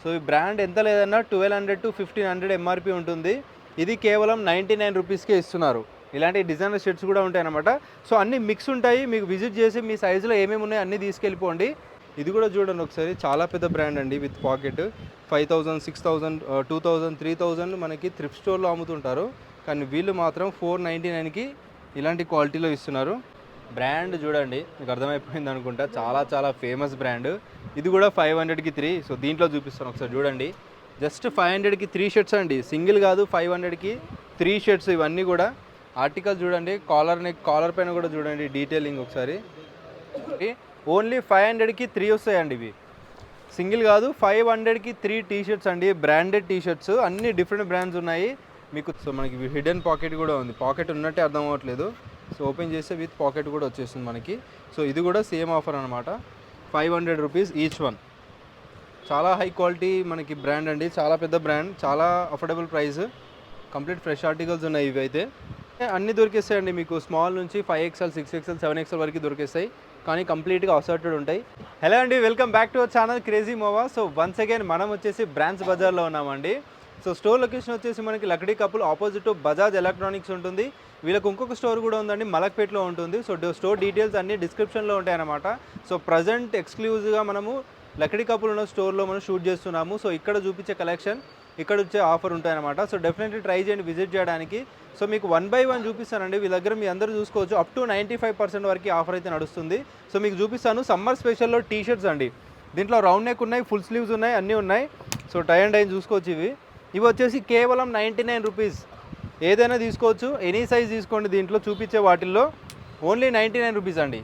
So ఈ brand ఎంత లేదన్నా 1200 to 1500 ఎంఆర్పి ఉంటుంది. ఇది కేవలం 99 రూపీస్కే ఇస్తున్నారు. ఇలాంటి డిజైనర్ షర్ట్స్ కూడా ఉంటాయన్నమాట. సో అన్నీ మిక్స్ ఉంటాయి. మీకు విజిట్ చేసి మీ సైజులో ఏమేమి ఉన్నాయో అన్నీ తీసుకెళ్ళిపోండి. ఇది కూడా చూడండి ఒకసారి, చాలా పెద్ద బ్రాండ్ అండి విత్ పాకెట్. 5000, 6000, 2000, 3000 మనకి థ్రిఫ్ట్ స్టోర్లో అమ్ముతుంటారు. కానీ వీళ్ళు మాత్రం 499కి ఇలాంటి క్వాలిటీలో ఇస్తున్నారు. బ్రాండ్ చూడండి, మీకు అర్థమైపోయింది అనుకుంటా. చాలా చాలా ఫేమస్ బ్రాండ్. ఇది కూడా 500కి 3. సో దీంట్లో చూపిస్తాను ఒకసారి చూడండి. జస్ట్ 500కి 3 షర్ట్స్ అండి, సింగిల్ కాదు, 500కి 3 షర్ట్స్. ఇవన్నీ కూడా ఆర్టికల్ చూడండి, కాలర్ పైన కూడా చూడండి డీటెయిలింగ్ ఒకసారి. ఓన్లీ 500కి 3 వస్తాయండి ఇవి, సింగిల్ కాదు. 500కి 3 టీ షర్ట్స్ అండి, బ్రాండెడ్ టీ షర్ట్స్. అన్ని డిఫరెంట్ బ్రాండ్స్ ఉన్నాయి మీకు. సో మనకి హిడెన్ పాకెట్ కూడా ఉంది, పాకెట్ ఉన్నట్టే అర్థం అవ్వట్లేదు. సో ఓపెన్ చేస్తే విత్ పాకెట్ కూడా వచ్చేస్తుంది మనకి. సో ఇది కూడా సేమ్ ఆఫర్ అనమాట, 500 రూపీస్ ఈచ్ వన్. చాలా హై క్వాలిటీ మనకి బ్రాండ్ అండి, చాలా పెద్ద బ్రాండ్, చాలా affordable price. Complete fresh articles ఉన్నాయి ఇవి. అయితే అన్నీ దొరికేస్తాయండి మీకు, స్మాల్ నుంచి 5XL, 6XL, 7XL వరకు దొరికేస్తాయి. కానీ కంప్లీట్గా అసార్టెడ్ ఉంటాయి. హలో అండి, welcome back to our channel crazy మోవా. So once again మనం వచ్చేసి బ్రాంచ్ బజార్లో ఉన్నామండి. సో స్టోర్ లొకేషన్ వచ్చేసి మనకి Lakdi couple opposite Bajaj electronics ఉంటుంది. వీళ్ళకి ఇంకొక స్టోర్ కూడా ఉందండి, మలక్పేట్లో ఉంటుంది. సో స్టోర్ డీటెయిల్స్ అన్నీ డిస్క్రిప్షన్లో ఉంటాయన్నమాట. సో ప్రజెంట్ ఎక్స్క్లూజివ్గా మనము లక్డీ కపుల్ ఉన్న స్టోర్లో మనం షూట్ చేస్తున్నాము. సో ఇక్కడ చూపించే కలెక్షన్, ఇక్కడ వచ్చే ఆఫర్ ఉంటాయన్నమాట. సో డెఫినెట్లీ ట్రై చేయండి విజిట్ చేయడానికి. సో మీకు 1 by 1 చూపిస్తానండి. వీళ్ళ దగ్గర మీ అందరూ చూసుకోవచ్చు, అప్ టు 95% వరకు ఆఫర్ అయితే నడుస్తుంది. సో మీకు చూపిస్తాను. సమ్మర్ స్పెషల్లో టీ షర్ట్స్ అండి, దీంట్లో రౌండ్ నెక్ ఉన్నాయి, ఫుల్ స్లీవ్స్ ఉన్నాయి, అన్నీ ఉన్నాయి. సో టై అండ్ డై చూసుకోవచ్చు. ఇవి వచ్చేసి కేవలం 99 రూపీస్. ఏదైనా తీసుకోవచ్చు, ఎనీ సైజ్ తీసుకోండి. దీంట్లో చూపించే వాటిల్లో ఓన్లీ 99 రూపీస్ అండి.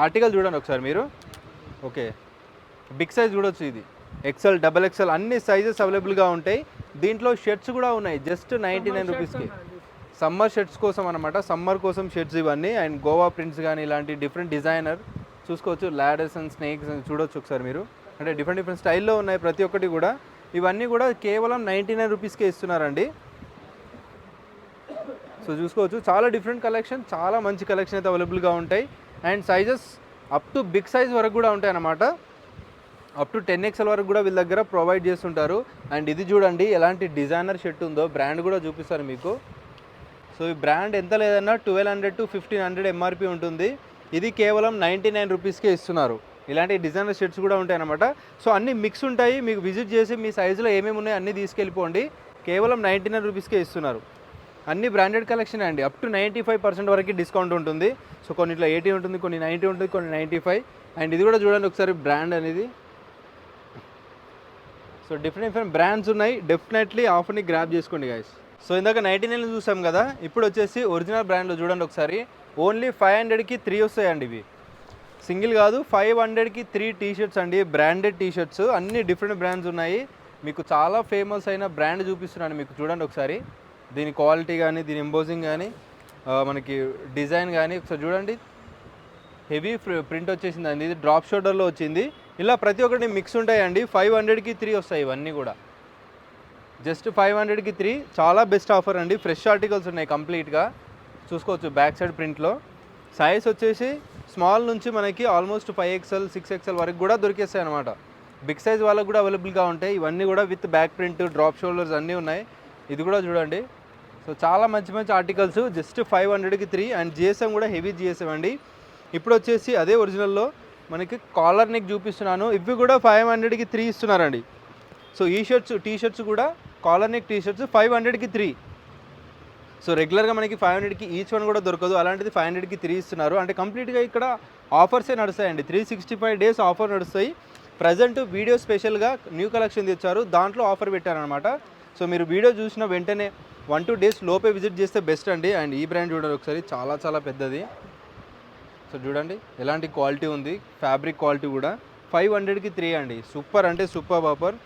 ఆర్టికల్ చూడండి ఒకసారి మీరు. ఓకే, బిగ్ సైజ్ చూడొచ్చు. ఇది XL, XXL అన్ని సైజెస్ అవైలబుల్గా ఉంటాయి. దీంట్లో షర్ట్స్ కూడా ఉన్నాయి జస్ట్ 99 రూపీస్కి. సమ్మర్ షర్ట్స్ కోసం అనమాట, సమ్మర్ కోసం షర్ట్స్ ఇవన్నీ. అండ్ గోవా ప్రింట్స్ కానీ ఇలాంటి డిఫరెంట్ డిజైనర్ చూసుకోవచ్చు. లాడర్స్ అండ్ స్నేక్స్ చూడొచ్చు ఒకసారి మీరు. అంటే డిఫరెంట్ స్టైల్లో ఉన్నాయి ప్రతి ఒక్కటి కూడా. ఇవన్నీ కూడా కేవలం 99 రూపీస్కే ఇస్తున్నారండి. సో చూసుకోవచ్చు, చాలా డిఫరెంట్ కలెక్షన్, చాలా మంచి కలెక్షన్ అయితే అవైలబుల్గా ఉంటాయి. And sizes up to big size వరకు కూడా ఉంటాయి అన్నమాట. అప్ టు 10XL వరకు కూడా వీళ్ళ దగ్గర ప్రొవైడ్ చేస్తుంటారు. అండ్ ఇది చూడండి ఎలాంటి డిజైనర్ షర్ట్ ఉందో, బ్రాండ్ కూడా చూపిస్తారు మీకు. సో ఈ బ్రాండ్ ఎంత లేదన్నా 1200 to 1500 ఎంఆర్పి ఉంటుంది. ఇది కేవలం 99 రూపీస్కే ఇస్తున్నారు. ఇలాంటి డిజైనర్ షర్ట్స్ కూడా ఉంటాయి అన్నమాట. సో అన్నీ మిక్స్ ఉంటాయి. మీకు విజిట్ చేసి మీ సైజులో ఏమేమి ఉన్నాయో అన్నీ తీసుకెళ్ళిపోండి. కేవలం 99 రూపీస్కే ఇస్తున్నారు. అన్ని బ్రాండెడ్ కలెక్షన్ అండి, అప్ టు 95% వరకు డిస్కౌంట్ ఉంటుంది. సో కొన్నిట్లో 80 ఉంటుంది, కొన్ని 90 ఉంటుంది, కొన్ని 95. అండ్ ఇది కూడా చూడండి ఒకసారి బ్రాండ్ అనేది. సో డిఫరెంట్ బ్రాండ్స్ ఉన్నాయి. డెఫినెట్లీ ఆఫర్ని గ్రాబ్ చేసుకోండి గైస్. సో ఇందాక 99 చూసాం కదా, ఇప్పుడు వచ్చేసి ఒరిజినల్ బ్రాండ్లో చూడండి ఒకసారి. ఓన్లీ 500కి 3 వస్తాయండి ఇవి, సింగిల్ కాదు. 500కి 3 టీ షర్ట్స్ అండి, బ్రాండెడ్ టీ షర్ట్స్. అన్ని డిఫరెంట్ బ్రాండ్స్ ఉన్నాయి. మీకు చాలా ఫేమస్ అయిన బ్రాండ్ చూపిస్తున్నాను మీకు, చూడండి ఒకసారి. దీని క్వాలిటీ కానీ, దీని ఎంబోజింగ్ కానీ, మనకి డిజైన్ కానీ ఒకసారి చూడండి. హెవీ ప్రింట్ వచ్చేసింది అండి, ఇది డ్రాప్ షోల్డర్లో వచ్చింది. ఇలా ప్రతి ఒక్కటి మిక్స్ ఉంటాయండి. 500కి 3 వస్తాయి ఇవన్నీ కూడా, జస్ట్ 500కి 3. చాలా బెస్ట్ ఆఫర్ అండి. ఫ్రెష్ ఆర్టికల్స్ ఉన్నాయి కంప్లీట్గా, చూసుకోవచ్చు బ్యాక్ సైడ్ ప్రింట్లో. సైజ్ వచ్చేసి స్మాల్ నుంచి మనకి ఆల్మోస్ట్ 5XL, 6XL వరకు కూడా దొరికేస్తాయి అనమాట. బిగ్ సైజ్ వాళ్ళకు కూడా అవైలబుల్గా ఉంటాయి. ఇవన్నీ కూడా with back print, drop shoulders అన్నీ ఉన్నాయి. ఇది కూడా చూడండి. సో చాలా మంచి మంచి ఆర్టికల్స్, జస్ట్ 500కి 3. అండ్ GSM కూడా హెవీ GSM అండి. ఇప్పుడు వచ్చేసి అదే ఒరిజినల్లో మనకి కాలర్ నెక్ చూపిస్తున్నాను. ఇవి కూడా 500కి 3 ఇస్తున్నారండి. సో ఈ షర్ట్స్, టీ షర్ట్స్ కూడా కాలర్ నెక్ టీ షర్ట్స్ 500కి 3. సో రెగ్యులర్గా మనకి 500కి ఈచ్ వన్ కూడా దొరకదు, అలాంటిది 500కి 3 ఇస్తున్నారు. అంటే కంప్లీట్గా ఇక్కడ ఆఫర్సే నడుస్తాయండి, 365 days ఆఫర్ నడుస్తాయి. ప్రజెంట్ వీడియో స్పెషల్గా న్యూ కలెక్షన్ తెచ్చారు, దాంట్లో ఆఫర్ పెట్టారనమాట. సో మీరు వీడియో చూసిన వెంటనే 1-2 days లోపే విజిట్ చేస్తే బెస్ట్ అండి. అండ్ ఈ బ్రాండ్ చూడండి ఒకసారి, చాలా చాలా పెద్దది. సో చూడండి ఎలాంటి క్వాలిటీ ఉంది, ఫ్యాబ్రిక్ క్వాలిటీ కూడా. 500కి 3 అండి, సూపర్ అంటే సూపర్ ఆఫర్.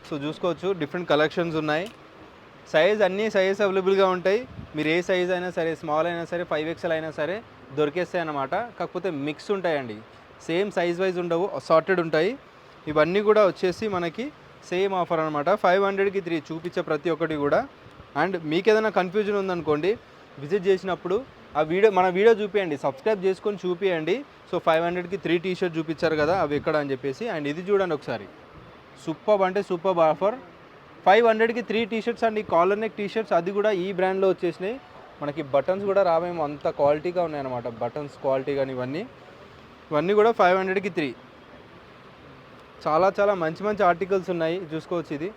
సో చూసుకోవచ్చు డిఫరెంట్ కలెక్షన్స్ ఉన్నాయి. సైజ్ అన్ని సైజెస్ అవైలబుల్గా ఉంటాయి. మీరు ఏ సైజ్ అయినా సరే, స్మాల్ అయినా సరే, 5XL అయినా సరే దొరికేస్తాయి అన్నమాట. కాకపోతే మిక్స్ ఉంటాయండి, సేమ్ సైజ్ వైజ్ ఉండవు, అసార్టెడ్ ఉంటాయి. ఇవన్నీ కూడా వచ్చేసి మనకి సేమ్ ఆఫర్ అనమాట. 500కి 3 చూపించే ప్రతి ఒక్కటి కూడా. అండ్ మీకు ఏదైనా కన్ఫ్యూజన్ ఉందనుకోండి, విజిట్ చేసినప్పుడు ఆ మన వీడియో చూపించండి, సబ్స్క్రైబ్ చేసుకొని చూపించండి. సో 500కి 3 టీ షర్ట్ చూపించారు కదా, అవి ఎక్కడ అని చెప్పేసి. అండ్ ఇది చూడండి ఒకసారి, సూపర్ అంటే సూపర్ ఆఫర్. 500కి 3 టీ షర్ట్స్ అండి, కాలర్ నెక్ టీ షర్ట్స్, అది కూడా ఈ బ్రాండ్లో వచ్చేసినాయి. మనకి బటన్స్ కూడా రావేమో, అంత క్వాలిటీగా ఉన్నాయన్నమాట. బటన్స్ క్వాలిటీ కానీ ఇవన్నీ కూడా 500కి 3. చాలా చాలా మంచి మంచి ఆర్టికల్స్ ఉన్నాయి, చూసుకోవచ్చు ఇది.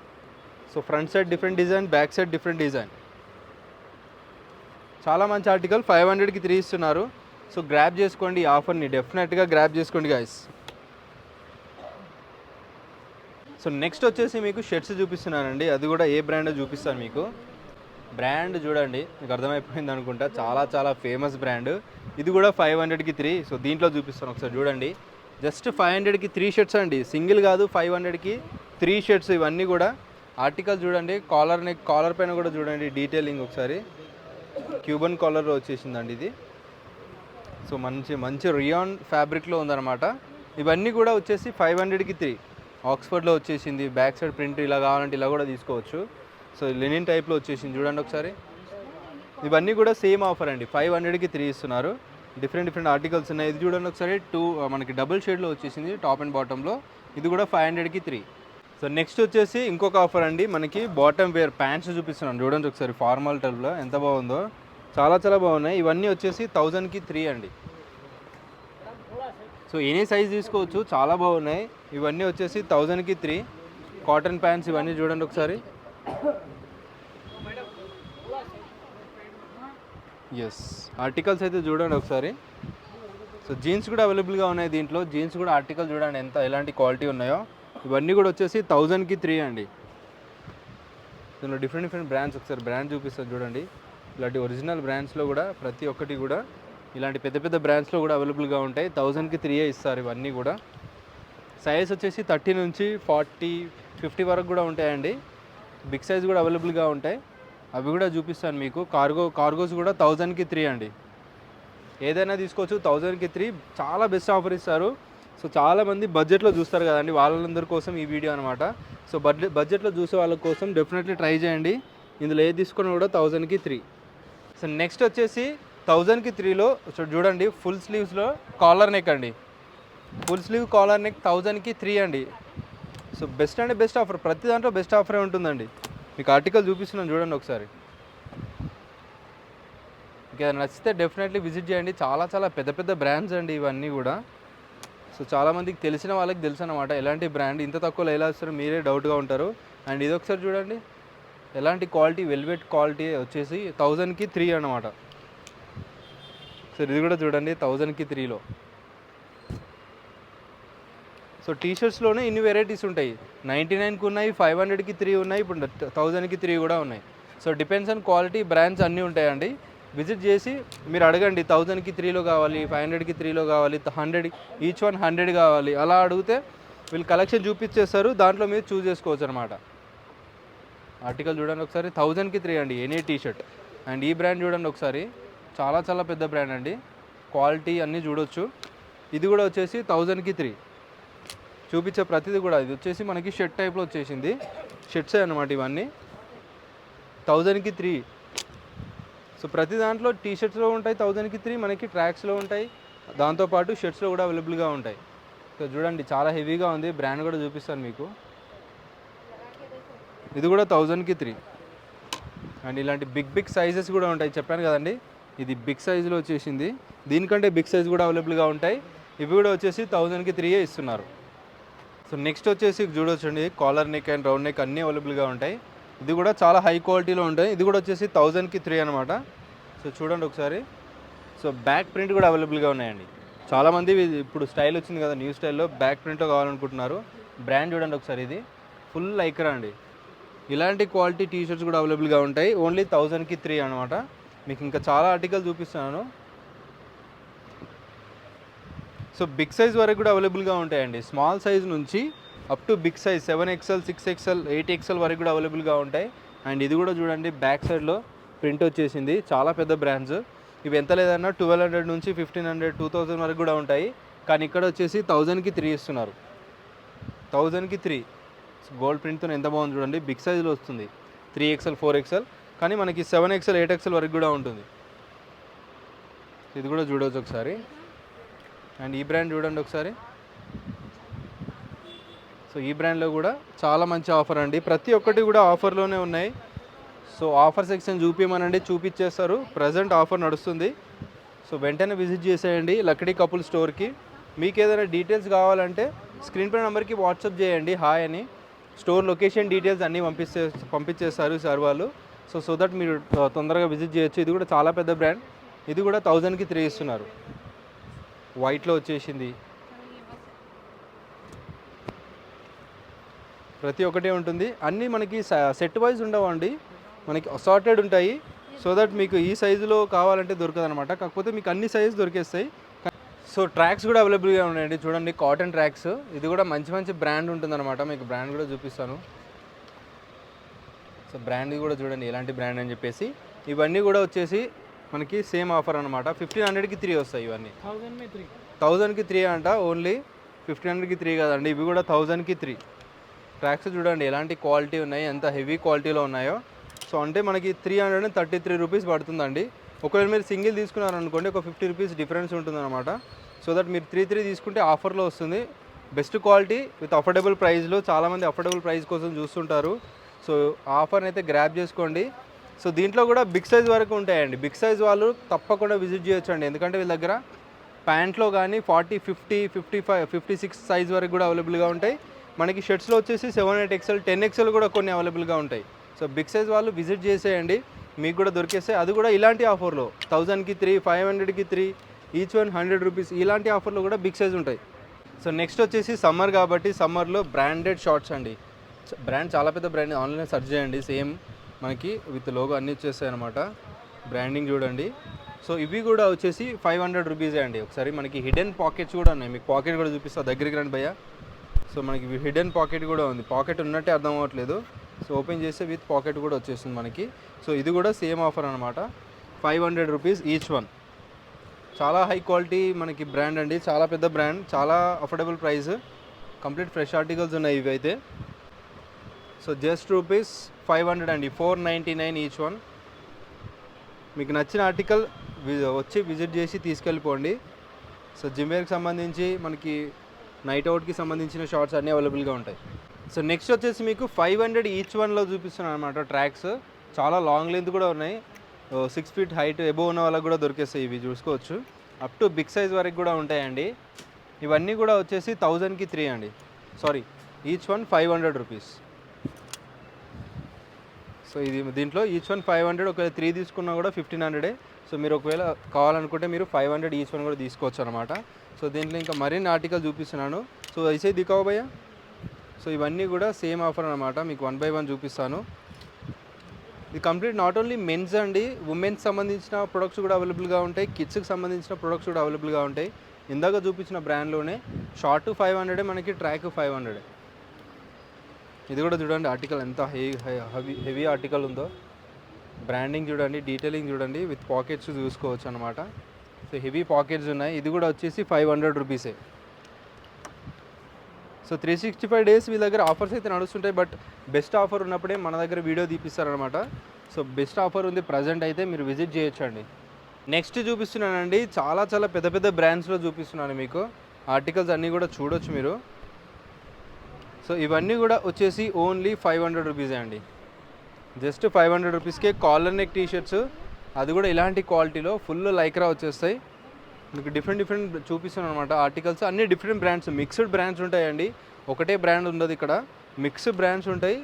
So front side different design, back side different design, చాలా మంచి ఆర్టికల్. 500కి 3 ఇస్తున్నారు. సో గ్రాబ్ చేసుకోండి ఈ ఆఫర్ని, డెఫినెట్గా గ్రాబ్ చేసుకోండి గాయస్. సో నెక్స్ట్ వచ్చేసి మీకు షర్ట్స్ చూపిస్తున్నానండి, అది కూడా ఏ బ్రాండ్ చూపిస్తాను మీకు. బ్రాండ్ చూడండి, మీకు అర్థమైపోయింది అనుకుంటా, చాలా చాలా ఫేమస్ బ్రాండ్. ఇది కూడా 500కి 3. సో దీంట్లో చూపిస్తాను ఒకసారి చూడండి. జస్ట్ 500కి 3 షర్ట్స్ అండి, సింగిల్ కాదు, 500కి 3 షర్ట్స్. ఇవన్నీ కూడా ఆర్టికల్ చూడండి, కాలర్ పైన కూడా చూడండి డీటెయిలింగ్ ఒకసారి. క్యూబన్ కాలర్లో వచ్చేసిందండి ఇది. సో మంచి మంచి రియాన్ ఫ్యాబ్రిక్లో ఉందన్నమాట. ఇవన్నీ కూడా వచ్చేసి 500కి 3. ఆక్స్ఫర్డ్లో వచ్చేసింది, బ్యాక్ సైడ్ ప్రింట్ ఇలా కావాలంటే ఇలా కూడా తీసుకోవచ్చు. సో లెనిన్ టైప్లో వచ్చేసింది చూడండి ఒకసారి. ఇవన్నీ కూడా సేమ్ ఆఫర్ అండి, 500కి 3 ఇస్తున్నారు. డిఫరెంట్ ఆర్టికల్స్ ఉన్నాయి. ఇది చూడండి ఒకసారి, మనకి డబుల్ షేడ్లో వచ్చేసింది టాప్ అండ్ బాటంలో. ఇది కూడా 500కి 3. సో నెక్స్ట్ వచ్చేసి ఇంకొక ఆఫర్ అండి, మనకి బాటమ్ వేర్ ప్యాంట్స్ చూపిస్తున్నాను చూడండి ఒకసారి. ఫార్మల్ టైప్లో ఎంత బాగుందో, చాలా చాలా బాగున్నాయి. ఇవన్నీ వచ్చేసి 1000కి 3 అండి. సో ఎనీ సైజ్ తీసుకోవచ్చు, చాలా బాగున్నాయి. ఇవన్నీ వచ్చేసి 1000కి 3 కాటన్ ప్యాంట్స్. ఇవన్నీ చూడండి ఒకసారి. ఎస్, ఆర్టికల్స్ అయితే చూడండి ఒకసారి. సో జీన్స్ కూడా అవైలబుల్గా ఉన్నాయి దీంట్లో. జీన్స్ కూడా ఆర్టికల్ చూడండి ఎలాంటి క్వాలిటీ ఉన్నాయో. ఇవన్నీ కూడా వచ్చేసి 1000కి 3 అండి. దీనిలో డిఫరెంట్ బ్రాండ్స్, ఒకసారి బ్రాండ్ చూపిస్తాను చూడండి. ఇలాంటి ఒరిజినల్ బ్రాండ్స్లో కూడా ప్రతి ఒక్కటి కూడా ఇలాంటి పెద్ద బ్రాండ్స్లో కూడా అవైలబుల్గా ఉంటాయి. 1000కి 3 ఇస్తారు ఇవన్నీ కూడా. సైజ్ వచ్చేసి 30 నుంచి 40, 50 వరకు కూడా ఉంటాయండి. బిగ్ సైజ్ కూడా అవైలబుల్గా ఉంటాయి, అవి కూడా చూపిస్తాను మీకు. కార్గోస్ కూడా 1000కి 3 అండి. ఏదైనా తీసుకోవచ్చు 1000కి 3. చాలా బెస్ట్ ఆఫర్ ఇస్తారు. సో చాలామంది బడ్జెట్లో చూస్తారు కదండి, వాళ్ళందరి కోసం ఈ వీడియో అనమాట. సో బడ్జెట్లో చూసే వాళ్ళ కోసం డెఫినెట్లీ ట్రై చేయండి. ఇందులో ఏది తీసుకున్నా కూడా 1000కి 3. సో నెక్స్ట్ వచ్చేసి 1000కి 3లో చూడండి, ఫుల్ స్లీవ్స్లో కాలర్ నెక్ అండి. ఫుల్ స్లీవ్ కాలర్ నెక్ 1000కి 3 అండి. సో బెస్ట్ అంటే బెస్ట్ ఆఫర్, ప్రతి దాంట్లో బెస్ట్ ఆఫరే ఉంటుందండి. మీకు ఆర్టికల్ చూపిస్తున్నాను చూడండి ఒకసారి. ఇంకా నచ్చితే డెఫినెట్లీ విజిట్ చేయండి. చాలా చాలా పెద్ద బ్రాండ్స్ అండి ఇవన్నీ కూడా. సో చాలామందికి తెలిసిన వాళ్ళకి తెలుసు అనమాట ఎలాంటి బ్రాండ్ ఇంత తక్కువలో ఎలా ఇస్తారో మీరే డౌట్గా ఉంటారు. అండ్ ఇది ఒకసారి చూడండి, ఎలాంటి క్వాలిటీ, వెల్వెట్ క్వాలిటీ వచ్చేసి 1000కి 3 అనమాట. సో ఇది కూడా చూడండి 1000కి 3లో. సో టీషర్ట్స్లోనే ఇన్ని వెరైటీస్ ఉంటాయి. 99కి ఉన్నాయి, 500కి 3 ఉన్నాయి, ఇప్పుడు 1000కి 3 కూడా ఉన్నాయి. So depends on quality, brands అన్నీ ఉంటాయండి. విజిట్ చేసి మీరు అడగండి, 1000కి 3లో కావాలి, 500కి 3లో కావాలి, 100 ఈచ్ వన్ 100 కావాలి, అలా అడిగితే వీళ్ళు కలెక్షన్ చూపించేస్తారు. దాంట్లో మీరు చూస్ చేసుకోవచ్చు అనమాట. ఆర్టికల్ చూడండి ఒకసారి, 1000కి 3 అండి ఎనీ టీ షర్ట్. అండ్ ఈ బ్రాండ్ చూడండి ఒకసారి, చాలా చాలా పెద్ద బ్రాండ్ అండి, క్వాలిటీ అన్నీ చూడొచ్చు. ఇది కూడా వచ్చేసి 1000కి 3. చూపించే ప్రతిదీ కూడా ఇది వచ్చేసి మనకి షర్ట్ టైప్లో వచ్చేసింది. షర్ట్సే అనమాట ఇవన్నీ, 1000కి 3. సో ప్రతి దాంట్లో టీ షర్ట్స్లో ఉంటాయి 1000కి 3, మనకి ట్రాక్స్లో ఉంటాయి, దాంతోపాటు షర్ట్స్లో కూడా అవైలబుల్గా ఉంటాయి. సో చూడండి చాలా హెవీగా ఉంది, బ్రాండ్ కూడా చూపిస్తాను మీకు. ఇది కూడా 1000కి 3. అండ్ ఇలాంటి బిగ్ సైజెస్ కూడా ఉంటాయి, చెప్పాను కదండి ఇది బిగ్ సైజులో వచ్చేసింది. దీనికంటే బిగ్ సైజ్ కూడా అవైలబుల్గా ఉంటాయి. ఇవి కూడా వచ్చేసి 1000కి 3 ఇస్తున్నారు. సో నెక్స్ట్ వచ్చేసి చూడొచ్చండి, collar neck and round neck అన్నీ అవైలబుల్గా ఉంటాయి. ఇది కూడా చాలా హై క్వాలిటీలో ఉంటాయి. ఇది కూడా వచ్చేసి 1000కి 3 అనమాట. సో చూడండి ఒకసారి. సో బ్యాక్ ప్రింట్ కూడా అవైలబుల్గా ఉన్నాయండి. చాలామంది ఇప్పుడు స్టైల్ వచ్చింది కదా, న్యూ స్టైల్లో బ్యాక్ ప్రింట్లో కావాలనుకుంటున్నారు. బ్రాండ్ చూడండి ఒకసారి, ఇది ఫుల్ లైక్రా అండి. ఇలాంటి క్వాలిటీ టీ షర్ట్స్ కూడా అవైలబుల్గా ఉంటాయి, ఓన్లీ 1000కి 3 అనమాట. మీకు ఇంకా చాలా ఆర్టికల్ చూపిస్తున్నాను. సో బిగ్ సైజ్ వరకు కూడా అవైలబుల్గా ఉంటాయండి. స్మాల్ సైజ్ నుంచి up to big size 7XL, 6XL, 8XL వరకు కూడా అవైలబుల్గా ఉంటాయి. అండ్ ఇది కూడా చూడండి, బ్యాక్ సైడ్లో ప్రింట్ వచ్చేసింది. చాలా పెద్ద బ్రాండ్స్ ఇవి, ఎంత లేదన్నా 1200 నుంచి 1500, 2000 వరకు కూడా ఉంటాయి. కానీ ఇక్కడ వచ్చేసి 1000కి 3 ఇస్తున్నారు. 1000కి 3 గోల్డ్ ప్రింట్తో ఎంత బాగుంది చూడండి. బిగ్ సైజులో వస్తుంది, 3XL, 4XL, కానీ మనకి 7XL, 8XL వరకు కూడా ఉంటుంది. ఇది కూడా చూడవచ్చు ఒకసారి. అండ్ ఈ బ్రాండ్ చూడండి ఒకసారి, సో ఈ బ్రాండ్లో కూడా చాలా మంచి ఆఫర్ అండి, ప్రతి ఒక్కటి కూడా ఆఫర్లోనే ఉన్నాయి. సో ఆఫర్ సెక్షన్ చూపించమనండి, చూపించేస్తారు. ప్రజెంట్ ఆఫర్ నడుస్తుంది. సో వెంటనే విజిట్ చేసేయండి లక్డీ కపుల్ స్టోర్కి. మీకు ఏదైనా డీటెయిల్స్ కావాలంటే స్క్రీన్ పై నెంబర్కి వాట్సాప్ చేయండి హాయ్ అని. స్టోర్ లొకేషన్ డీటెయిల్స్ అన్నీ పంపించేస్తారు సార్ వాళ్ళు. సో దట్ మీరు తొందరగా విజిట్ చేయొచ్చు. ఇది కూడా చాలా పెద్ద బ్రాండ్. ఇది కూడా 1000కి 3 ఇస్తున్నారు. వైట్లో వచ్చేసింది. ప్రతి ఒక్కటే ఉంటుంది. అన్నీ మనకి సెట్ వైజ్ ఉండవండి, మనకి అసార్టెడ్ ఉంటాయి. సో దట్ మీకు ఈ సైజులో కావాలంటే దొరకదు అనమాట, కాకపోతే మీకు అన్ని సైజు దొరికేస్తాయి. సో ట్రాక్స్ కూడా అవైలబుల్గా ఉన్నాయండి. చూడండి కాటన్ ట్రాక్స్. ఇది కూడా మంచి మంచి బ్రాండ్ ఉంటుందన్నమాట. మీకు బ్రాండ్ కూడా చూపిస్తాను. సో బ్రాండ్ కూడా చూడండి ఎలాంటి బ్రాండ్ అని చెప్పేసి. ఇవన్నీ కూడా వచ్చేసి మనకి సేమ్ ఆఫర్ అనమాట. 1500కి 3 వస్తాయి. ఇవన్నీ 1000కి 3 అంట. ఓన్లీ 1500కి 3 కాదండి, ఇవి కూడా 1000కి 3 ట్రాక్స్. చూడండి ఎలాంటి క్వాలిటీ ఉన్నాయి, ఎంత హెవీ క్వాలిటీలో ఉన్నాయో. సో అంటే మనకి 333 రూపీస్ పడుతుందండి. ఒకవేళ మీరు సింగిల్ తీసుకున్నారనుకోండి ఒక 50 రూపీస్ డిఫరెన్స్ ఉంటుందన్నమాట. సో దట్ మీరు 3 తీసుకుంటే ఆఫర్లో వస్తుంది. బెస్ట్ క్వాలిటీ విత్ అఫోర్డబుల్ ప్రైస్లో. చాలామంది అఫోర్డబుల్ ప్రైస్ కోసం చూస్తుంటారు. సో ఆఫర్ని అయితే గ్రాబ్ చేసుకోండి. సో దీంట్లో కూడా బిగ్ సైజ్ వరకు ఉంటాయండి. బిగ్ సైజ్ వాళ్ళు తప్పకుండా విజిట్ చేయొచ్చండి, ఎందుకంటే వీళ్ళ దగ్గర ప్యాంట్లో కానీ 40, 50, 55, 56 సైజ్ వరకు కూడా అవైలబుల్గా ఉంటాయి. మనకి షర్ట్స్లో వచ్చేసి 7, 8 XL, 10 XL కూడా కొన్ని అవైలబుల్గా ఉంటాయి. సో బిగ్ సైజ్ వాళ్ళు విజిట్ చేసేయండి, మీకు కూడా దొరికేస్తాయి. అది కూడా ఇలాంటి ఆఫర్లో 1000కి 3, 500కి 3, ఈచ్ వన్ 100 రూపీస్. ఇలాంటి ఆఫర్లో కూడా బిగ్ సైజ్ ఉంటాయి. సో నెక్స్ట్ వచ్చేసి సమ్మర్ కాబట్టి సమ్మర్లో బ్రాండెడ్ షార్ట్స్ అండి. బ్రాండ్ చాలా పెద్ద బ్రాండ్, ఆన్లైన్లో సెర్చ్ చేయండి. సేమ్ మనకి విత్ లోగో అన్నీ వచ్చేస్తాయి అనమాట. బ్రాండింగ్ చూడండి. సో ఇవి కూడా వచ్చేసి 500 రూపీసే అండి. ఒకసారి మనకి హిడెన్ పాకెట్స్ కూడా ఉన్నాయి. మీకు పాకెట్ కూడా చూపిస్తా, దగ్గరికి రండి భయ్య. సో మనకి హిడెన్ పాకెట్ కూడా ఉంది. పాకెట్ ఉన్నట్టే అర్థం అవ్వట్లేదు. సో ఓపెన్ చేస్తే విత్ పాకెట్ కూడా వచ్చేస్తుంది మనకి. సో ఇది కూడా సేమ్ ఆఫర్ అనమాట. 500 రూపీస్ ఈచ్ వన్. చాలా హై క్వాలిటీ మనకి బ్రాండ్ అండి, చాలా పెద్ద బ్రాండ్, చాలా affordable price. Complete fresh articles ఉన్నాయి ఇవి అయితే. సో జస్ట్ రూపీస్ 500 అండి, 499 ఈచ్ వన్. మీకు నచ్చిన ఆర్టికల్ వచ్చి విజిట్ చేసి తీసుకెళ్ళిపోండి. సో జిమ్ వేర్కి సంబంధించి మనకి నైట్ అవుట్కి సంబంధించిన షార్ట్స్ అన్నీ అవైలబుల్గా ఉంటాయి. సో నెక్స్ట్ వచ్చేసి మీకు 500 ఈచ్ వన్లో చూపిస్తున్నాను అనమాట ట్రాక్స్. చాలా లాంగ్ లెంత్ కూడా ఉన్నాయి. 6 ఫీట్ హైట్ ఎబో ఉన్న వాళ్ళకి కూడా దొరికేస్తాయి. ఇవి చూసుకోవచ్చు. అప్ టు బిగ్ సైజ్ వరకు కూడా ఉంటాయండి. ఇవన్నీ కూడా వచ్చేసి 1000కి 3 అండి. Sorry, each one 500 rupees. So ఇది దీంట్లో ఈచ్ వన్ 500. ఒకవేళ 3 తీసుకున్నా కూడా 1500. సో మీరు ఒకవేళ కావాలనుకుంటే మీరు 500 ఈచ్ వన్ కూడా తీసుకోవచ్చు అనమాట. సో దీంట్లో ఇంకా మరిన్ని ఆర్టికల్ చూపిస్తున్నాను. సో ఐసే దికావు భయ్య. సో ఇవన్నీ కూడా సేమ్ ఆఫర్ అనమాట. మీకు 1 by 1 చూపిస్తాను. ఇది కంప్లీట్ నాట్ ఓన్లీ మెన్స్ అండి, ఉమెన్స్ సంబంధించిన ప్రొడక్ట్స్ కూడా అవైలబుల్గా ఉంటాయి. కిడ్స్కి సంబంధించిన ప్రొడక్ట్స్ కూడా అవైలబుల్గా ఉంటాయి. ఇందాక చూపించిన బ్రాండ్లోనే షార్ట్ 500, మనకి ట్రాక్ 500. ఇది కూడా చూడండి ఆర్టికల్ ఎంత హెవీ ఆర్టికల్ ఉందో. బ్రాండింగ్ చూడండి, డీటెయిలింగ్ చూడండి, విత్ పాకెట్స్ చూసుకోవచ్చు అనమాట. సో హెవీ పాకెట్స్ ఉన్నాయి. ఇది కూడా వచ్చేసి 500 రూపీసే. సో 365 డేస్ వీళ్ళ దగ్గర ఆఫర్స్ అయితే నడుస్తుంటాయి. బట్ బెస్ట్ ఆఫర్ ఉన్నప్పుడే మన దగ్గర వీడియో తీపిస్తారనమాట. సో బెస్ట్ ఆఫర్ ఉంది ప్రజెంట్ అయితే, మీరు విజిట్ చేయొచ్చండి. నెక్స్ట్ చూపిస్తున్నానండి, చాలా చాలా పెద్ద పెద్ద బ్రాండ్స్లో చూపిస్తున్నాను మీకు. ఆర్టికల్స్ అన్నీ కూడా చూడొచ్చు మీరు. సో ఇవన్నీ కూడా వచ్చేసి ఓన్లీ 500 రూపీసే అండి. జస్ట్ 500 రూపీస్కే కాలర్ నెక్ టీషర్ట్స్, అది కూడా ఇలాంటి క్వాలిటీలో ఫుల్ లైక్రా వచ్చేస్తాయి. మీకు డిఫరెంట్ చూపిస్తున్నాను అనమాట. ఆర్టికల్స్ అన్ని డిఫరెంట్ బ్రాండ్స్, మిక్స్డ్ బ్రాండ్స్ ఉంటాయండి. ఒకటే బ్రాండ్ ఉండదు ఇక్కడ, మిక్స్డ్ బ్రాండ్స్ ఉంటాయి.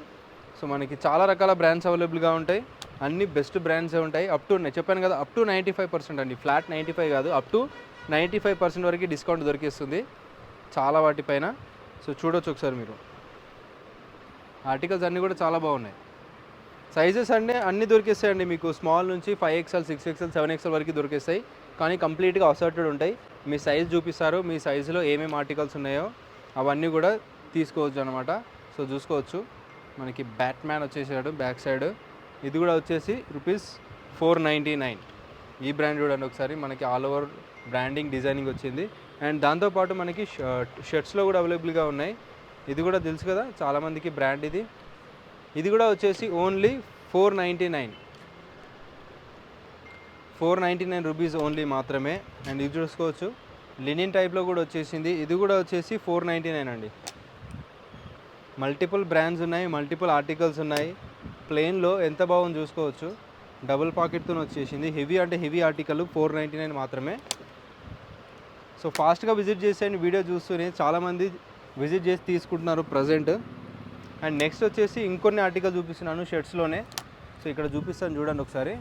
సో మనకి చాలా రకాల బ్రాండ్స్ అవైలబుల్గా ఉంటాయి. అన్ని బెస్ట్ బ్రాండ్సే ఉంటాయి. అప్ టు చెప్పాను కదా, అప్ టు 95% అండి. ఫ్లాట్ 95 కాదు, అప్ టు 95% వరకు డిస్కౌంట్ దొరికేస్తుంది చాలా వాటిపైన. సో చూడొచ్చు ఒకసారి మీరు. ఆర్టికల్స్ అన్నీ కూడా చాలా బాగున్నాయి. సైజెస్ అంటే అన్నీ దొరికేస్తాయండి మీకు. స్మాల్ నుంచి 5XL, 6XL, 7XL వరకు దొరికేస్తాయి. కానీ కంప్లీట్గా అసార్టెడ్ ఉంటాయి. మీ సైజ్ చూపిస్తారు, మీ సైజులో ఏమేమి ఆర్టికల్స్ ఉన్నాయో అవన్నీ కూడా తీసుకోవచ్చు అనమాట. సో చూసుకోవచ్చు మనకి బ్యాట్మ్యాన్ వచ్చేసాడు బ్యాక్ సైడ్. ఇది కూడా వచ్చేసి రూపీస్ 499. ఈ బ్రాండ్ చూడండి ఒకసారి, మనకి ఆల్ ఓవర్ బ్రాండింగ్ డిజైనింగ్ వచ్చింది. అండ్ దాంతోపాటు మనకి షర్ట్స్లో కూడా అవైలబుల్గా ఉన్నాయి. ఇది కూడా తెలుసు కదా చాలామందికి బ్రాండ్ ఇది. ఇది కూడా వచ్చేసి ఓన్లీ 499 రూపీస్ ఓన్లీ మాత్రమే. అండ్ ఇది చూసుకోవచ్చు లినిన్ టైప్లో కూడా వచ్చేసింది. ఇది కూడా వచ్చేసి 499 అండి. మల్టిపుల్ బ్రాండ్స్ ఉన్నాయి, మల్టిపుల్ ఆర్టికల్స్ ఉన్నాయి. ప్లెయిన్లో ఎంత బాగుంది చూసుకోవచ్చు. డబుల్ పాకెట్తో వచ్చేసింది. హెవీ అంటే హెవీ ఆర్టికల్ 499 మాత్రమే. సో ఫాస్ట్గా విజిట్ చేసేయండి. వీడియో చూస్తూనే చాలామంది విజిట్ చేసి తీసుకుంటున్నారు ప్రజెంట్. అండ్ నెక్స్ట్ వచ్చేసి ఇంకొన్ని ఆర్టికల్ చూపిస్తున్నాను షర్ట్స్లోనే. సో ఇక్కడ చూపిస్తాను చూడండి ఒకసారి.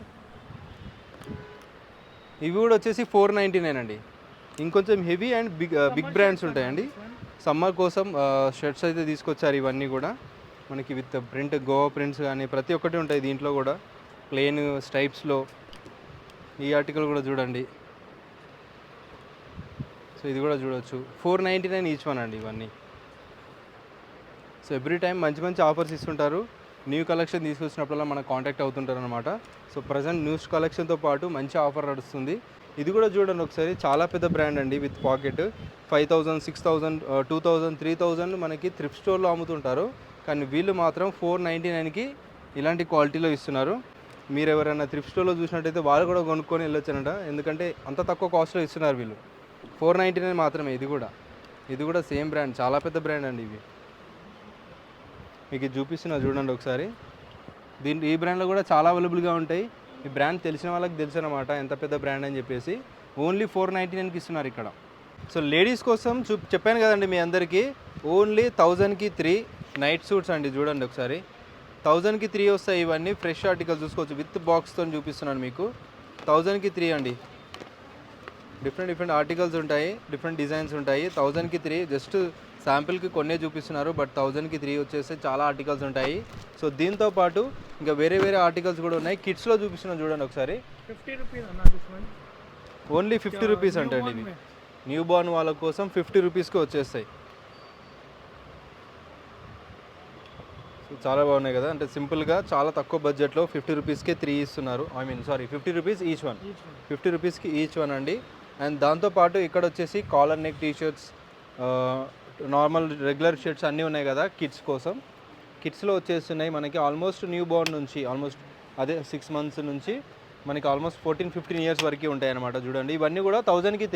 ఇవి కూడా వచ్చేసి 499 అండి. ఇంకొంచెం హెవీ అండ్ బిగ్ బ్రాండ్స్ ఉంటాయండి. సమ్మర్ కోసం షర్ట్స్ అయితే తీసుకొచ్చారు. ఇవన్నీ కూడా మనకి విత్ ప్రింట్, గోవా ప్రింట్స్ కానీ ప్రతి ఒక్కటి ఉంటాయి దీంట్లో కూడా. ప్లెయిన్ స్ట్రైప్స్లో ఈ ఆర్టికల్ కూడా చూడండి. సో ఇది కూడా చూడవచ్చు. 499 ఈచ్ వన్ అండి ఇవన్నీ. సో ఎవ్రీ టైం మంచి మంచి ఆఫర్స్ ఇస్తుంటారు. న్యూ కలెక్షన్ తీసుకొచ్చినప్పుడల్లా మనకు కాంటాక్ట్ అవుతుంటారు అనమాట. సో ప్రజెంట్ న్యూస్ కలెక్షన్తో పాటు మంచి ఆఫర్ నడుస్తుంది. ఇది కూడా చూడండి ఒకసారి. చాలా పెద్ద బ్రాండ్ అండి విత్ పాకెట్. 5000, 6000, 2000, 3000 మనకి థ్రిఫ్ట్ స్టోర్లో అమ్ముతుంటారు. కానీ వీళ్ళు మాత్రం 499కి ఇలాంటి క్వాలిటీలో ఇస్తున్నారు. మీరు ఎవరైనా థ్రిఫ్ట్ స్టోర్లో చూసినట్టయితే వాళ్ళు కూడా కొనుక్కొని వెళ్ళొచ్చనట. ఎందుకంటే అంత తక్కువ కాస్ట్లో ఇస్తున్నారు వీళ్ళు. 499 మాత్రమే. ఇది కూడా సేమ్ బ్రాండ్, చాలా పెద్ద బ్రాండ్ అండి ఇవి. మీకు చూపిస్తున్నా చూడండి ఒకసారి. ఈ బ్రాండ్లో కూడా చాలా అవైలబుల్గా ఉంటాయి. ఈ బ్రాండ్ తెలిసిన వాళ్ళకి తెలుసు అనమాట ఎంత పెద్ద బ్రాండ్ అని చెప్పేసి. ఓన్లీ 499కి ఇస్తున్నారు ఇక్కడ. సో లేడీస్ కోసం చెప్పాను కదండి మీ అందరికీ. ఓన్లీ 1000కి 3 నైట్ సూట్స్ అండి. చూడండి ఒకసారి. 1000కి 3 వస్తాయి. ఇవన్నీ ఫ్రెష్ ఆర్టికల్ చూసుకోవచ్చు. విత్ బాక్స్తో చూపిస్తున్నాను మీకు. 1000కి 3 అండి. డిఫరెంట్ ఆర్టికల్స్ ఉంటాయి, డిఫరెంట్ డిజైన్స్ ఉంటాయి. 1000కి 3 జస్ట్ శాంపిల్కి కొన్నే చూపిస్తున్నారు. బట్ 1000కి 3 వచ్చేస్తే చాలా ఆర్టికల్స్ ఉంటాయి. సో దీంతో పాటు ఇంకా వేరే ఆర్టికల్స్ కూడా ఉన్నాయి. కిడ్స్లో చూపిస్తున్నాను చూడండి ఒకసారి. 50 రూపీస్ ఓన్లీ 50 రూపీస్ అంటే అండి ఇవి. న్యూ బార్న్ వాళ్ళ కోసం 50 రూపీస్కి వచ్చేస్తాయి. సో చాలా బాగున్నాయి కదా. అంటే సింపుల్గా చాలా తక్కువ బడ్జెట్లో 50 రూపీస్కే 3 ఇస్తున్నారు. 50 రూపీస్ ఈచ్ వన్. 50 రూపీస్కి ఈచ్ వన్ అండి. అండ్ దాంతోపాటు ఇక్కడ వచ్చేసి collar neck T shirts, normal regular shirts అన్నీ ఉన్నాయి కదా కిడ్స్ కోసం. కిడ్స్లో వచ్చేస్తున్నాయి మనకి ఆల్మోస్ట్ న్యూ బోర్న్ నుంచి అదే 6 months నుంచి మనకి ఆల్మోస్ట్ 14-15 years వరకు ఉంటాయి అన్నమాట. చూడండి ఇవన్నీ కూడా 1000కి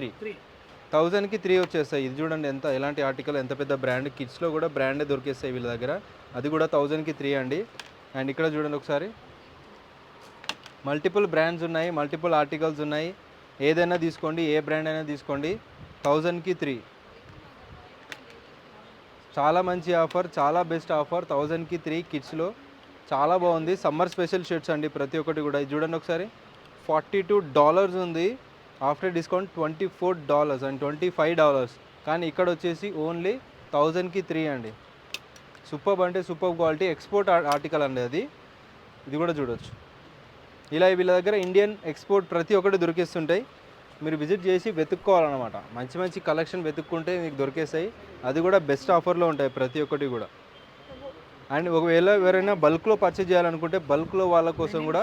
3 వచ్చేస్తాయి. ఇది చూడండి ఎలాంటి ఆర్టికల్, ఎంత పెద్ద బ్రాండ్. కిడ్స్లో కూడా బ్రాండే దొరికేస్తాయి వీళ్ళ దగ్గర. అది కూడా 1000కి 3 అండి. అండ్ ఇక్కడ చూడండి ఒకసారి. మల్టిపుల్ బ్రాండ్స్ ఉన్నాయి, మల్టిపుల్ ఆర్టికల్స్ ఉన్నాయి. ఏదైనా తీసుకోండి, ఏ బ్రాండ్ అయినా తీసుకోండి. 1000కి 3 చాలా మంచి ఆఫర్, చాలా బెస్ట్ ఆఫర్. 1000కి 3 కిడ్స్లో చాలా బాగుంది. సమ్మర్ స్పెషల్ షర్ట్స్ అండి ప్రతి ఒక్కటి కూడా. ఇది చూడండి ఒకసారి. $42 ఉంది. After discount $24 and $25. కానీ ఇక్కడ వచ్చేసి ఓన్లీ 1000కి 3 అండి. సూపర్ అంటే సూపర్ క్వాలిటీ, ఎక్స్పోర్ట్ ఆర్టికల్ అండి అది. ఇది కూడా చూడొచ్చు. ఇలా వీళ్ళ దగ్గర ఇండియన్ ఎక్స్పోర్ట్ ప్రతి ఒక్కటి దొరికేస్తుంటాయి. మీరు విజిట్ చేసి వెతుక్కోవాలన్నమాట. మంచి కలెక్షన్ వెతుక్కుంటే మీకు దొరికేస్తాయి. అది కూడా బెస్ట్ ఆఫర్లో ఉంటాయి ప్రతి ఒక్కటి కూడా. అండ్ ఒకవేళ ఎవరైనా బల్క్లో పర్చేజ్ చేయాలనుకుంటే బల్క్లో వాళ్ళ కోసం కూడా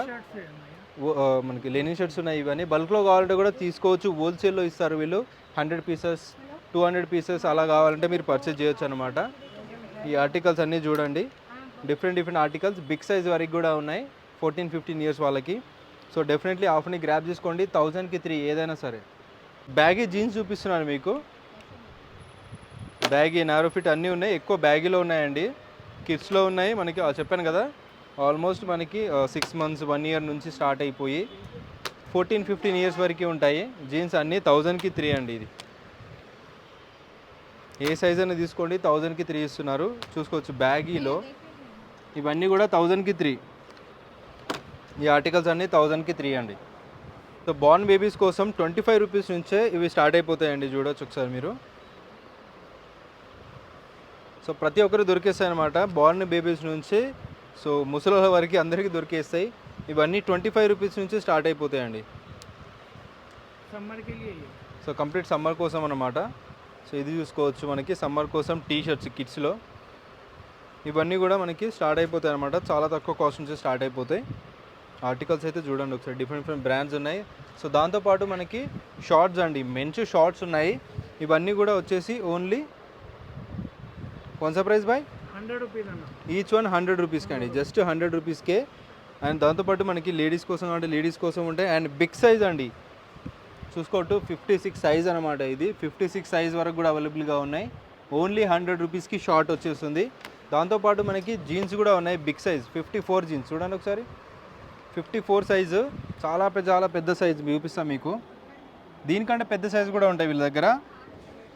మనకి లెనిన్ షర్ట్స్ ఉన్నాయి. ఇవన్నీ బల్క్లో కావాలంటే కూడా తీసుకోవచ్చు. హోల్సేల్లో ఇస్తారు వీళ్ళు. 100 pieces, 200 pieces అలా కావాలంటే మీరు పర్చేజ్ చేయొచ్చు అనమాట. ఈ ఆర్టికల్స్ అన్నీ చూడండి. డిఫరెంట్ ఆర్టికల్స్ బిగ్ సైజ్ వరకు కూడా ఉన్నాయి 14-15 years వాళ్ళకి. సో డెఫినెట్లీ ఆఫర్ని గ్రాప్ చేసుకోండి. 1000కి 3 ఏదైనా సరే. బ్యాగీ జీన్స్ చూపిస్తున్నాను మీకు. బ్యాగీ, నారో ఫిట్ అన్నీ ఉన్నాయి. ఎక్కువ బ్యాగీలో ఉన్నాయండి. కిడ్స్లో ఉన్నాయి మనకి. చెప్పాను కదా ఆల్మోస్ట్ మనకి 6 months, 1 year నుంచి స్టార్ట్ అయిపోయి 14-15 years వరకు ఉంటాయి. జీన్స్ అన్నీ 1000కి 3 అండి. ఇది ఏ సైజ్ అయినా తీసుకోండి. 1000కి 3 ఇస్తున్నారు. చూసుకోవచ్చు బ్యాగీలో. ఇవన్నీ కూడా 1000కి 3. ఈ ఆర్టికల్స్ అన్నీ 1000కి 3 అండి. సో బార్న్ బేబీస్ కోసం 25 రూపీస్ నుంచే ఇవి స్టార్ట్ అయిపోతాయండి. చూడొచ్చు ఒకసారి మీరు. సో ప్రతి ఒక్కరు దొరికేస్తాయి అనమాట బార్న్ బేబీస్ నుంచి. సో ముసలి వరకు అందరికీ దొరికేస్తాయి. ఇవన్నీ 25 రూపీస్ నుంచి స్టార్ట్ అయిపోతాయండి. సో కంప్లీట్ సమ్మర్ కోసం అన్నమాట. సో ఇది చూసుకోవచ్చు మనకి సమ్మర్ కోసం టీ షర్ట్స్ కిడ్స్లో. ఇవన్నీ కూడా మనకి స్టార్ట్ అయిపోతాయి అనమాట. చాలా తక్కువ కాస్ట్ నుంచి స్టార్ట్ అయిపోతాయి. ఆర్టికల్స్ అయితే చూడండి ఒకసారి. డిఫరెంట్ బ్రాండ్స్ ఉన్నాయి. సో దాంతోపాటు మనకి షార్ట్స్ అండి, మెన్స్ షార్ట్స్ ఉన్నాయి. ఇవన్నీ కూడా వచ్చేసి ఓన్లీ ప్రైస్ బై 100 రూపీస్ అన్న. ఈచ్ వన్ 100 రూపీస్కి అండి. జస్ట్ 100 రూపీస్కే. అండ్ దాంతోపాటు మనకి లేడీస్ కోసం అంటే లేడీస్ కోసం ఉంటాయి. అండ్ బిగ్ సైజ్ అండి చూసుకోవచ్చు. 56 సైజ్ అనమాట. ఇది 56 సైజ్ వరకు కూడా అవైలబుల్గా ఉన్నాయి. ఓన్లీ 100 రూపీస్కి షార్ట్ వచ్చేస్తుంది. దాంతోపాటు మనకి జీన్స్ కూడా ఉన్నాయి బిగ్ సైజ్ 54 జీన్స్ చూడండి ఒకసారి 54 సైజు చాలా పెద్ద సైజు చూపిస్తాను మీకు. దీనికంటే పెద్ద సైజు కూడా ఉంటాయి వీళ్ళ దగ్గర.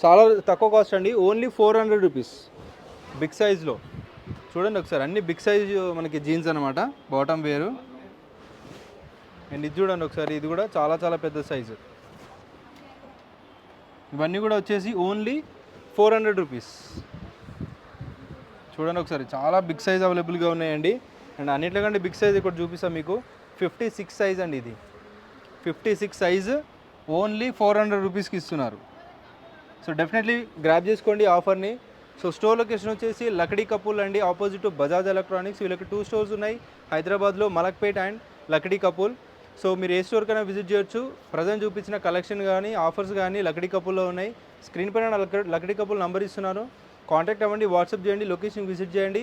చాలా తక్కువ కాస్ట్ అండి, ఓన్లీ 400 రూపీస్ బిగ్ సైజ్లో. చూడండి ఒకసారి అన్ని బిగ్ సైజు మనకి జీన్స్ అనమాట, బాటమ్ వేరు. అండ్ ఇది చూడండి ఒకసారి, ఇది కూడా చాలా పెద్ద సైజు. ఇవన్నీ కూడా వచ్చేసి ఓన్లీ 400 రూపీస్. చూడండి ఒకసారి చాలా బిగ్ సైజ్ అవైలబుల్గా ఉన్నాయండి. అండ్ అన్నిటికంటే బిగ్ సైజ్ ఇక్కడ చూపిస్తాను మీకు, 56 సైజ్ అండి. ఇది 56 సైజు ఓన్లీ 400 రూపీస్కి ఇస్తున్నారు. సో డెఫినెట్లీ గ్రాబ్ చేసుకోండి ఆఫర్ని. సో స్టోర్ లొకేషన్ వచ్చేసి లక్డీ కపూల్ అండి, ఆపోజిట్ బజాజ్ ఎలక్ట్రానిక్స్. వీళ్ళకి 2 స్టోర్స్ ఉన్నాయి, హైదరాబాద్లో మలక్పేట్ అండ్ లక్డీ కపూల్. సో మీరు ఏ స్టోర్కైనా విజిట్ చేయొచ్చు. ప్రజెంట్ చూపించిన కలెక్షన్ కానీ ఆఫర్స్ కానీ లక్డీ కపూల్లో ఉన్నాయి. స్క్రీన్ పైన లక్డీ కపూల్ నంబర్ ఇస్తున్నాను, కాంటాక్ట్ అవ్వండి, వాట్సాప్ చేయండి, లొకేషన్ విజిట్ చేయండి.